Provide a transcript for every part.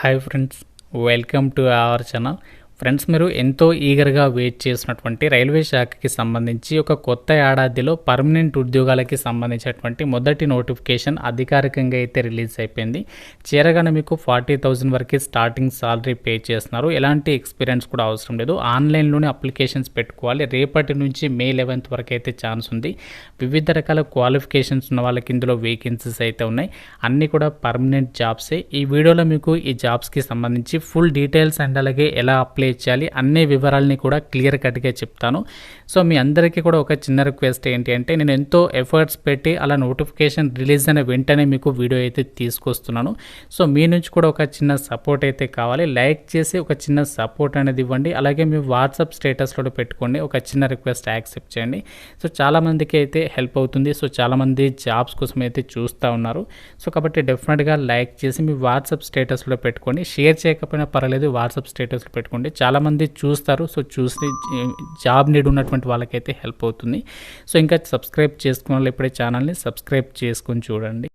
Hi friends, welcome to our channel. Friends, మీరు ఎంతో ఈగర్గా wait చేసినటువంటి రైల్వే శాఖకి సంబంధించి ఒక కొత్త ఏడాదిలో పర్మనెంట్ ఉద్యోగాలకి సంబంధించినటువంటి మొదటి నోటిఫికేషన్ అధికారికంగా అయితే రిలీజ్ అయిపోయింది. చేరగానే మీకు 40,000 వరకు స్టార్టింగ్ సాలరీ పే చేస్తున్నారు. ఎలాంటి ఎక్స్పీరియన్స్ కూడా అవసరం లేదు. ఆన్లైన్లోనే అప్లికేషన్స్ పెట్టుకోవాలి. రేపటి నుంచి మే 11th వరకు అయితే ఛాన్స్ ఉంది. వివిధ రకాల క్వాలిఫికేషన్స్ ఉన్న వాళ్ళకి ఇందులో వేకెన్సీస్ అయితే ఉన్నాయి. అన్నీ కూడా పర్మనెంట్ జాబ్సే. ఈ వీడియోలో మీకు ఈ జాబ్స్కి సంబంధించి ఫుల్ డీటెయిల్స్ అండ్ అలాగే ఎలా అప్లై చేయాలి అన్ని వివరాలని కూడా క్లియర్ కట్గా చెప్తాను. సో మీ అందరికీ కూడా ఒక చిన్న రిక్వెస్ట్ ఏంటి అంటే, నేను ఎంతో ఎఫర్ట్స్ పెట్టి అలా నోటిఫికేషన్ రిలీజ్ అయిన వెంటనే మీకు వీడియో అయితే తీసుకొస్తున్నాను. సో మీ నుంచి కూడా ఒక చిన్న సపోర్ట్ అయితే కావాలి. లైక్ చేసి ఒక చిన్న సపోర్ట్ అనేది ఇవ్వండి. అలాగే మీ వాట్సాప్ స్టేటస్లో పెట్టుకోండి. ఒక చిన్న రిక్వెస్ట్ యాక్సెప్ట్ చేయండి. సో చాలామందికి అయితే హెల్ప్ అవుతుంది. సో చాలామంది జాబ్స్ కోసం అయితే చూస్తూ ఉన్నారు. సో కాబట్టి డెఫినెట్గా లైక్ చేసి మీ వాట్సాప్ స్టేటస్లో పెట్టుకోండి. షేర్ చేయకపోయినా పర్వాలేదు, వాట్సాప్ స్టేటస్లో పెట్టుకోండి. చాలామంది చూస్తారు. సో చూసి జాబ్ నీడ్ ఉన్నటువంటి వాళ్ళకైతే హెల్ప్ అవుతుంది. సో ఇంకా సబ్స్క్రైబ్ చేసుకున్న వాళ్ళు ఇప్పుడే ఛానల్ని సబ్స్క్రైబ్ చేసుకొని చూడండి.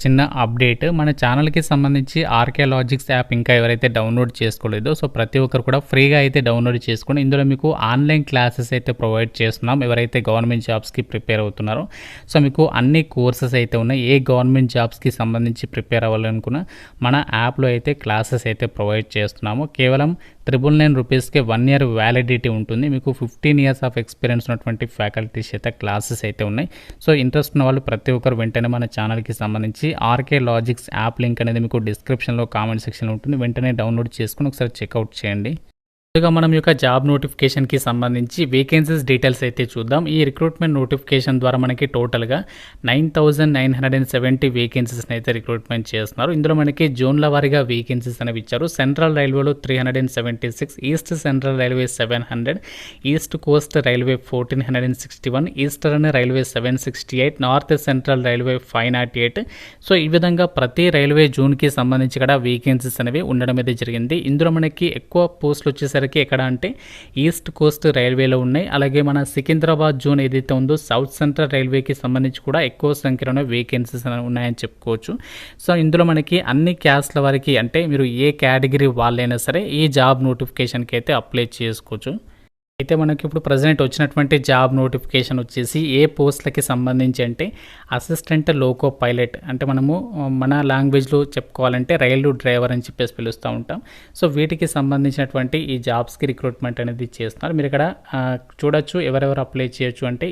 చిన్న అప్డేట్, మన ఛానల్కి సంబంధించి ఆర్కే లాజిక్స్ యాప్ ఇంకా ఎవరైతే డౌన్లోడ్ చేసుకోలేదో సో ప్రతి ఒక్కరు కూడా ఫ్రీగా అయితే డౌన్లోడ్ చేసుకోండి. ఇందులో మీకు ఆన్లైన్ క్లాసెస్ అయితే ప్రొవైడ్ చేస్తున్నాం. ఎవరైతే గవర్నమెంట్ జాబ్స్కి ప్రిపేర్ అవుతున్నారో సో మీకు అన్ని కోర్సెస్ అయితే ఉన్నాయి. ఏ గవర్నమెంట్ జాబ్స్కి సంబంధించి ప్రిపేర్ అవ్వాలనుకున్నా మన యాప్లో అయితే క్లాసెస్ అయితే ప్రొవైడ్ చేస్తున్నాము. కేవలం 999 రూపీస్కి 1 year వ్యాలిడిటీ ఉంటుంది. మీకు 15 years ఆఫ్ ఎక్స్పీరియన్స్ ఉన్నటువంటి ఫ్యాకల్టీస్ అయితే క్లాసెస్ అయితే ఉన్నాయి. సో ఇంట్రెస్ట్ ఉన్న వాళ్ళు ప్రతి ఒక్కరు వెంటనే మన ఛానల్కి సంబంధించి ఆర్కే లాజిక్స్ యాప్ లింక్ అనేది మీకు డిస్క్రిప్షన్లో కామెంట్ సెక్షన్లో ఉంటుంది. వెంటనే డౌన్లోడ్ చేసుకుని ఒకసారి చెక్అవుట్ చేయండి. ముందుగా మనం యొక్క జాబ్ నోటిఫికేషన్కి సంబంధించి వేకెన్సీస్ డీటెయిల్స్ అయితే చూద్దాం. ఈ రిక్రూట్మెంట్ నోటిఫికేషన్ ద్వారా మనకి టోటల్గా 9,970 వేకెన్సీస్ని అయితే రిక్రూట్మెంట్ చేస్తున్నారు. ఇందులో మనకి జోన్ల వారీగా వేకెన్సీస్ అనేవి ఇచ్చారు. సెంట్రల్ రైల్వేలో 376, east central railway 700, east Coast railway 1461, eastern railway 768, north central railway 508. So ఈ విధంగా ప్రతి రైల్వే జోన్కి సంబంధించి కూడా వేకెన్సీస్ అనేవి ఉండడం అయితే జరిగింది. ఇందులో మనకి ఎక్కువ పోస్టులు వచ్చేసరికి ఎక్కడ అంటే ఈస్ట్ కోస్ట్ రైల్వేలో ఉన్నాయి. అలాగే మన సికింద్రాబాద్ జోన్ ఏదైతే ఉందో సౌత్ సెంట్రల్ రైల్వేకి సంబంధించి కూడా ఎక్కువ సంఖ్యలో వేకెన్సీస్ ఉన్నాయని చెప్పుకోవచ్చు. సో ఇందులో మనకి అన్ని క్యాస్ట్ల వారికి, అంటే మీరు ఏ కేటగిరీ వాళ్ళైనా సరే ఈ జాబ్ నోటిఫికేషన్కి అయితే అప్లై చేసుకోవచ్చు. అయితే మనకి ఇప్పుడు ప్రజెంట్ వచ్చినటువంటి జాబ్ నోటిఫికేషన్ వచ్చేసి ఏ పోస్టులకి సంబంధించి అంటే అసిస్టెంట్ లోకో పైలట్, అంటే మనము మన లాంగ్వేజ్లో చెప్పుకోవాలంటే రైలు డ్రైవర్ అని చెప్పేసి పిలుస్తూ ఉంటాం. సో వీటికి సంబంధించినటువంటి ఈ జాబ్స్కి రిక్రూట్మెంట్ అనేది చేస్తున్నారు. మీరు ఇక్కడ చూడొచ్చు ఎవరెవరు అప్లై చేయొచ్చు అంటే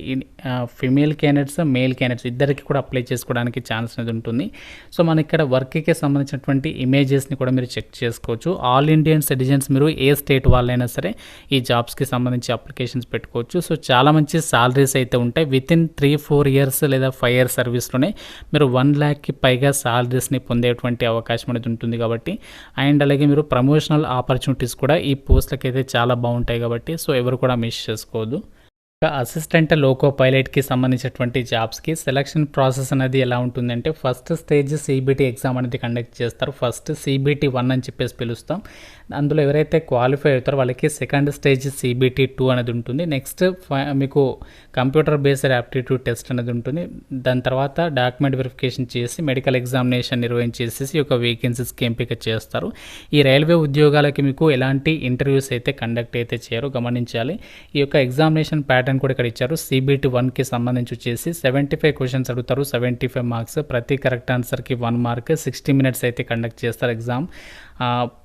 ఫిమేల్ క్యాండిడేట్స్, మేల్ క్యాండిడేట్స్ ఇద్దరికి కూడా అప్లై చేసుకోవడానికి ఛాన్స్ అనేది ఉంటుంది. సో మనకి ఇక్కడ వర్క్కి సంబంధించినటువంటి ఇమేజెస్ని కూడా మీరు చెక్ చేసుకోవచ్చు. ఆల్ ఇండియన్ సిటిజన్స్, మీరు ఏ స్టేట్ వాళ్ళైనా సరే ఈ జాబ్స్కి సంబంధించి అప్లికేషన్స్ పెట్టుకోవచ్చు. సో చాలా మంచి సాలరీస్ అయితే ఉంటాయి. వితిన్ 3-4 years లేదా 5 years సర్వీస్లోనే మీరు 1 lakhకి పైగా సాలరీస్ని పొందేటువంటి అవకాశం అనేది ఉంటుంది కాబట్టి, అండ్ అలాగే మీరు ప్రమోషనల్ ఆపర్చునిటీస్ కూడా ఈ పోస్టులకి అయితే చాలా బాగుంటాయి కాబట్టి సో ఎవరు కూడా మిస్ చేసుకోవద్దు. అసిస్టెంట్ లోకో పైలట్కి సంబంధించినటువంటి జాబ్స్కి సెలక్షన్ ప్రాసెస్ అనేది ఎలా ఉంటుందంటే, ఫస్ట్ స్టేజ్ సిబిటి ఎగ్జామ్ అనేది కండక్ట్ చేస్తారు. ఫస్ట్ సిబిటి 1 అని చెప్పేసి పిలుస్తాం. అందులో ఎవరైతే క్వాలిఫై అవుతారో వాళ్ళకి సెకండ్ స్టేజ్ సిబిటి 2 అనేది ఉంటుంది. నెక్స్ట్ మీకు కంప్యూటర్ బేస్డ్ యాప్టిట్యూడ్ టెస్ట్ అనేది ఉంటుంది. దాని తర్వాత డాక్యుమెంట్ వెరిఫికేషన్ చేసి మెడికల్ ఎగ్జామినేషన్ నిర్వహించేసి ఒక వేకెన్సీస్కి ఎంపిక చేస్తారు. ఈ రైల్వే ఉద్యోగాలకి మీకు ఎలాంటి ఇంటర్వ్యూస్ అయితే కండక్ట్ అయితే చేయరు, గమనించాలి. ఈ యొక్క ఎగ్జామినేషన్ ప్యాటర్న్ కూడా ఇక్కడ ఇచ్చారు. సిబిటి 1కి సంబంధించి వచ్చేసి 75 క్వశ్చన్స్ అడుగుతారు, 75 మార్క్స్. ప్రతి కరెక్ట్ ఆన్సర్కి 1 mark, 60 minutes అయితే కండక్ట్ చేస్తారు ఎగ్జామ్.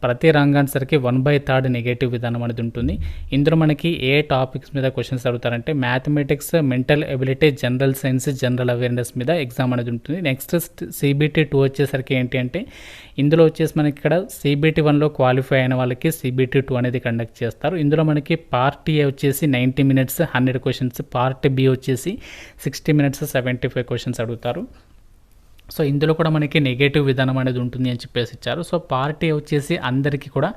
ప్రతి రాంగ్ ఆన్సర్కి 1/3 నెగటివ్ విధానం అనేది ఉంటుంది. ఇందులో మనకి ఏ టాపిక్స్ మీద క్వశ్చన్స్ అడుగుతారంటే mathematics, mental ability, general science, general awareness మీద ఎగ్జామ్ అనేది ఉంటుంది. నెక్స్ట్ సిబిటి 2 వచ్చేసరికి ఏంటి అంటే, ఇందులో వచ్చేసి మనకి ఇక్కడ సిబిటి 1లో క్వాలిఫై అయిన వాళ్ళకి సిబిటి 2 అనేది కండక్ట్ చేస్తారు. ఇందులో మనకి పార్ట్ ఏ వచ్చేసి 90 minutes 100 questions, పార్ట్ బి వచ్చేసి 60 minutes 75 questions అడుగుతారు. సో ఇందులో కూడా మనకి నెగటివ్ విధానం అనేది ఉంటుంది అని చెప్పేసి ఇచ్చారు. సో పార్టీ వచ్చేసి అందరికీ కూడా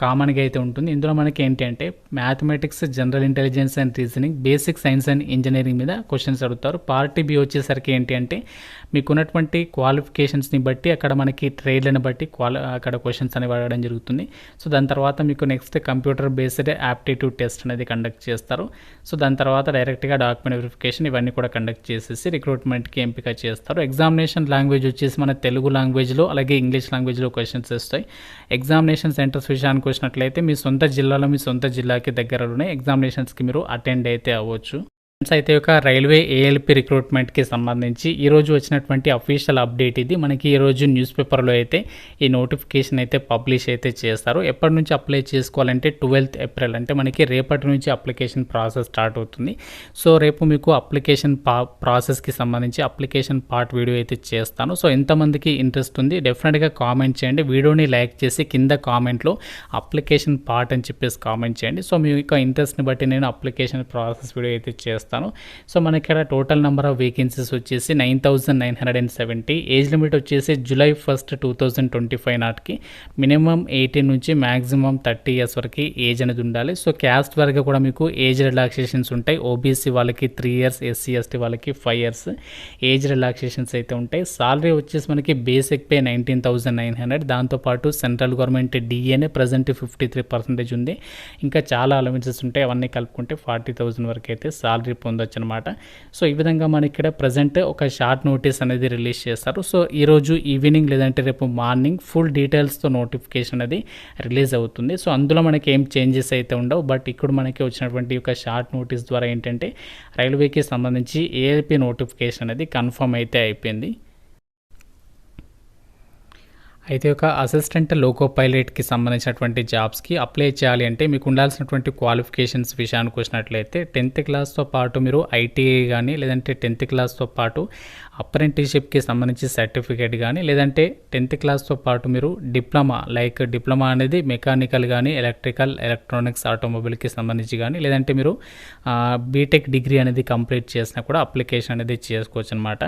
కామన్గా అయితే ఉంటుంది. ఇందులో మనకి ఏంటి అంటే mathematics, general intelligence and reasoning, basic science and engineering మీద క్వశ్చన్స్ అడుగుతారు. పార్టీ బి వచ్చేసరికి ఏంటి అంటే మీకు ఉన్నటువంటి క్వాలిఫికేషన్స్ని బట్టి అక్కడ మనకి ట్రేడ్లను బట్టి అక్కడ క్వశ్చన్స్ అనేవి అడగడం జరుగుతుంది. సో దాని తర్వాత మీకు next computer based aptitude test అనేది కండక్ట్ చేస్తారు. సో దాని తర్వాత డైరెక్ట్గా డాక్యుమెంట్ వెరిఫికేషన్ ఇవన్నీ కూడా కండక్ట్ చేసేసి రిక్రూట్మెంట్కి ఎంపిక చేస్తారు. ఎగ్జామినేషన్ ఎగ్జామినేషన్ లాంగ్వేజ్ వచ్చేసి మన తెలుగు లాంగ్వేజ్లో అలాగే ఇంగ్లీష్ లాంగ్వేజ్లో క్వశ్చన్స్ వస్తాయి. ఎగ్జామినేషన్ సెంటర్స్ విషయానికి వచ్చినట్లయితే మీ సొంత జిల్లాలో మీ సొంత జిల్లాకి దగ్గరలోనే ఎగ్జామినేషన్స్కి మీరు అటెండ్ అయితే అవ్వచ్చు. ఫ్రెండ్స్, అయితే ఒక రైల్వే ఏఎల్పి రిక్రూట్మెంట్కి సంబంధించి ఈరోజు వచ్చినటువంటి అఫీషియల్ అప్డేట్ ఇది. మనకి ఈరోజు న్యూస్ పేపర్లో అయితే ఈ నోటిఫికేషన్ అయితే పబ్లిష్ అయితే చేస్తారు. ఎప్పటి నుంచి అప్లై చేసుకోవాలంటే 12th ఏప్రిల్, అంటే మనకి రేపటి నుంచి అప్లికేషన్ ప్రాసెస్ స్టార్ట్ అవుతుంది. సో రేపు మీకు అప్లికేషన్ ప్రాసెస్కి సంబంధించి అప్లికేషన్ పార్ట్ వీడియో అయితే చేస్తాను. సో ఎంతమందికి ఇంట్రెస్ట్ ఉంది డెఫినెట్గా కామెంట్ చేయండి. వీడియోని లైక్ చేసి కింద కామెంట్లో అప్లికేషన్ పార్ట్ అని చెప్పేసి కామెంట్ చేయండి. సో మీ యొక్క ఇంట్రెస్ట్ని బట్టి నేను అప్లికేషన్ ప్రాసెస్ వీడియో అయితే చేస్తాను. సో మనకి ఇక్కడ టోటల్ నెంబర్ ఆఫ్ వేకెన్సీస్ వచ్చేసి 9,970. ఏజ్ లిమిట్ వచ్చేసి July 1st, 2025 నాటికి మినిమం 18 నుంచి మ్యాక్సిమం 30 years వరకు ఏజ్ అనేది ఉండాలి. సో క్యాస్ట్ వరకు కూడా మీకు ఏజ్ రిలాక్సేషన్స్ ఉంటాయి. ఓబీసీ వాళ్ళకి 3 years, SC ST వాళ్ళకి 5 years ఏజ్ రిలాక్సేషన్స్ అయితే ఉంటాయి. సాలరీ వచ్చేసి మనకి బేసిక్ పే 19,900. దాంతోపాటు సెంట్రల్ గవర్నమెంట్ డిఏనే ప్రజెంట్ 53% ఉంది. ఇంకా చాలా అలవెన్సెస్ ఉంటాయి. అవన్నీ కలుపుకుంటే 40,000 వరకు అయితే సాలరీ పొందొచ్చు అనమాట. సో ఈ విధంగా మనకి ఇక్కడ ప్రజెంట్ ఒక షార్ట్ నోటీస్ అనేది రిలీజ్ చేస్తారు. సో ఈరోజు ఈవినింగ్ లేదంటే రేపు మార్నింగ్ ఫుల్ డీటెయిల్స్తో నోటిఫికేషన్ అనేది రిలీజ్ అవుతుంది. సో అందులో మనకి ఏం చేంజెస్ అయితే ఉండవు. బట్ ఇక్కడ మనకి వచ్చినటువంటి ఒక షార్ట్ నోటీస్ ద్వారా ఏంటంటే రైల్వేకి సంబంధించి ఏఎల్పి నోటిఫికేషన్ అనేది కన్ఫర్మ్ అయితే అయిపోయింది. అయితే ఒక అసిస్టెంట్ లోకో పైలట్కి సంబంధించినటువంటి జాబ్స్కి అప్లై చేయాలి అంటే మీకు ఉండాల్సినటువంటి క్వాలిఫికేషన్స్ విషయానికి వచ్చినట్లయితే 10th క్లాస్తో పాటు మీరు ఐటీఐ కానీ లేదంటే 10th క్లాస్తో పాటు అప్రెంటిస్షిప్కి సంబంధించి సర్టిఫికేట్ కానీ లేదంటే 10th క్లాస్తో పాటు మీరు డిప్లొమా అనేది మెకానికల్ కానీ ఎలక్ట్రికల్, ఎలక్ట్రానిక్స్, ఆటోమొబైల్కి సంబంధించి కానీ లేదంటే మీరు బీటెక్ డిగ్రీ అనేది కంప్లీట్ చేసినా కూడా అప్లికేషన్ అనేది చేసుకోవచ్చు అనమాట.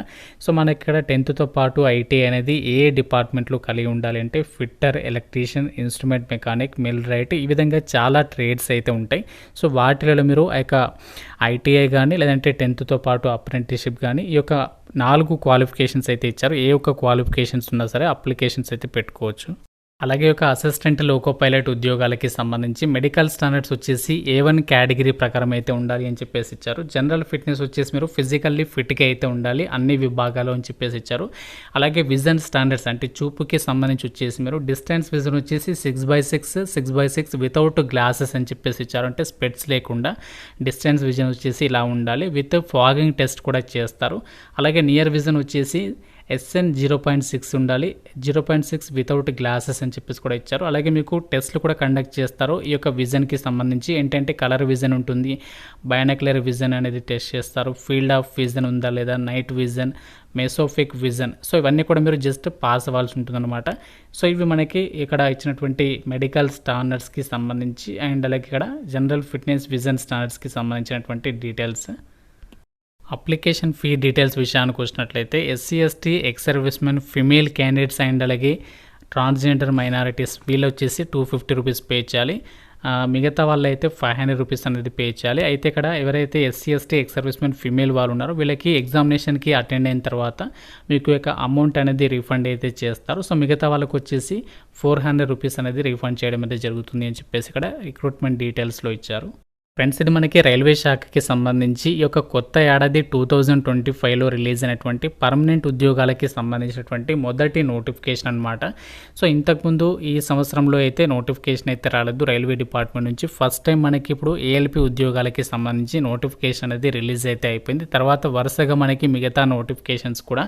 సో మనకి ఇక్కడ 10thతో పాటు ఐటీఐ అనేది ఏ డిపార్ట్మెంట్లో కలిగి ఉండాలి అంటే fitter, electrician, instrument mechanic, millwright, ఈ విధంగా చాలా ట్రేడ్స్ అయితే ఉంటాయి. సో వాటిలో మీరు ఆ యొక్క ఐటీఐ కానీ లేదంటే 10thతో పాటు అప్రెంటిస్షిప్ కానీ ఈ యొక్క 4 క్వాలిఫికేషన్స్ అయితే ఇచ్చారు. ఏ ఒక్క క్వాలిఫికేషన్స్ ఉన్నా సరే అప్లికేషన్స్ అయితే పెట్టుకోవచ్చు. అలాగే ఒక అసిస్టెంట్ లోకో పైలట్ ఉద్యోగాలకి సంబంధించి మెడికల్ స్టాండర్డ్స్ వచ్చేసి A1 కేటగిరీ ప్రకారం అయితే ఉండాలి అని చెప్పేసి ఇచ్చారు. జనరల్ ఫిట్నెస్ వచ్చేసి మీరు ఫిజికల్లీ ఫిట్గా అయితే ఉండాలి అన్ని విభాగాలు అని చెప్పేసి ఇచ్చారు. అలాగే విజన్ స్టాండర్డ్స్ అంటే చూపుకి సంబంధించి వచ్చేసి మీరు డిస్టెన్స్ విజన్ వచ్చేసి 6x6 వితౌట్ గ్లాసెస్ అని చెప్పేసి ఇచ్చారు. అంటే స్పెట్స్ లేకుండా డిస్టెన్స్ విజన్ వచ్చేసి ఇలా ఉండాలి. విత్ ఫాగింగ్ టెస్ట్ కూడా చేస్తారు. అలాగే నియర్ విజన్ వచ్చేసి SN 0.6 ఉండాలి. 0.6 వితౌట్ గ్లాసెస్ అని చెప్పేసి కూడా ఇచ్చారు. అలాగే మీకు టెస్ట్లు కూడా కండక్ట్ చేస్తారు. ఈ యొక్క విజన్కి సంబంధించి ఏంటంటే కలర్ విజన్ ఉంటుంది, బైనాక్యులర్ విజన్ అనేది టెస్ట్ చేస్తారు, ఫీల్డ్ ఆఫ్ విజన్ ఉందా లేదా, నైట్ విజన్, మెసోఫిక్ విజన్. సో ఇవన్నీ కూడా మీరు జస్ట్ పాస్ అవ్వాల్సి ఉంటుందన్నమాట. సో ఇవి మనకి ఇక్కడ ఇచ్చినటువంటి మెడికల్ స్టాండర్డ్స్కి సంబంధించి అండ్ అలాగే ఇక్కడ జనరల్ ఫిట్నెస్ విజన్ స్టాండర్డ్స్కి సంబంధించినటువంటి డీటెయిల్స్. అప్లికేషన్ ఫీ డీటెయిల్స్ విషయానికి వచ్చినట్లయితే SC ST ex servicemen, female candidates and అలాగే ట్రాన్స్జెండర్ మైనారిటీస్ వీళ్ళు వచ్చేసి 250 రూపీస్ పే చేయాలి. మిగతా వాళ్ళు అయితే 500 రూపీస్ అనేది పే చేయాలి. అయితే ఇక్కడ ఎవరైతే SC ST ex servicemen female వాళ్ళు ఉన్నారో వీళ్ళకి ఎగ్జామినేషన్కి అటెండ్ అయిన తర్వాత మీకు యొక్క అమౌంట్ అనేది రీఫండ్ అయితే చేస్తారు. సో మిగతా వాళ్ళకి వచ్చేసి 400 రూపీస్ అనేది రీఫండ్ చేయడం అయితే జరుగుతుంది అని చెప్పేసి ఇక్కడ రిక్రూట్మెంట్ డీటెయిల్స్లో ఇచ్చారు. ఫ్రెండ్స్, ఇది మనకి రైల్వే శాఖకి సంబంధించి ఈ యొక్క కొత్త ఏడాది 2025లో రిలీజ్ అయినటువంటి పర్మనెంట్ ఉద్యోగాలకి సంబంధించినటువంటి మొదటి నోటిఫికేషన్ అనమాట. సో ఇంతకుముందు ఈ సంవత్సరంలో అయితే నోటిఫికేషన్ అయితే రాలేదు రైల్వే డిపార్ట్మెంట్ నుంచి. ఫస్ట్ టైం మనకి ఇప్పుడు ఏఎల్పి ఉద్యోగాలకి సంబంధించి నోటిఫికేషన్ అనేది రిలీజ్ అయితే అయిపోయింది. తర్వాత వరుసగా మనకి మిగతా నోటిఫికేషన్స్ కూడా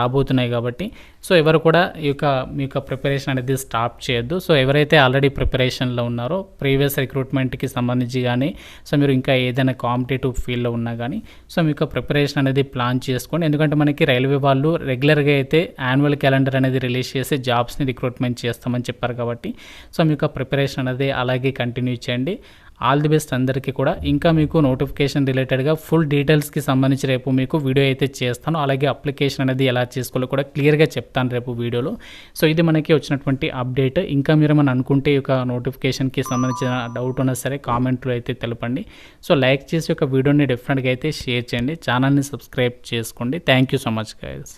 రాబోతున్నాయి కాబట్టి సో ఎవరు కూడా మీ యొక్క ప్రిపరేషన్ అనేది స్టాప్ చేయొద్దు. సో ఎవరైతే ఆల్రెడీ ప్రిపరేషన్లో ఉన్నారో ప్రీవియస్ రిక్రూట్మెంట్కి సంబంధించి కానీ సో మీరు ఇంకా ఏదైనా కాంపిటేటివ్ ఫీల్డ్లో ఉన్నా కానీ సో మీకు ప్రిపరేషన్ అనేది ప్లాన్ చేసుకోండి. ఎందుకంటే మనకి రైల్వే వాళ్ళు రెగ్యులర్గా అయితే యాన్యువల్ క్యాలెండర్ అనేది రిలీజ్ చేసి జాబ్స్ని రిక్రూట్మెంట్ చేస్తామని చెప్పారు కాబట్టి సో మీకు ప్రిపరేషన్ అనేది అలాగే కంటిన్యూ చేయండి. ఆల్ ది బెస్ట్ అందరికీ కూడా. ఇంకా మీకు నోటిఫికేషన్ రిలేటెడ్గా ఫుల్ డీటెయిల్స్కి సంబంధించి రేపు మీకు వీడియో అయితే చేస్తాను. అలాగే అప్లికేషన్ అనేది ఎలా చేసుకోవాలో కూడా క్లియర్గా చెప్తాను రేపు వీడియోలో. సో ఇది మనకి వచ్చినటువంటి అప్డేట్. ఇంకా మీరు ఏమైనా అనుకుంటే ఈ యొక్క నోటిఫికేషన్కి సంబంధించిన డౌట్ ఉన్నా సరే కామెంట్లో అయితే తెలపండి. సో లైక్ చేసి ఒక వీడియోని డెఫినెట్గా అయితే షేర్ చేయండి. ఛానల్ని సబ్స్క్రైబ్ చేసుకోండి. Thank you so much guys.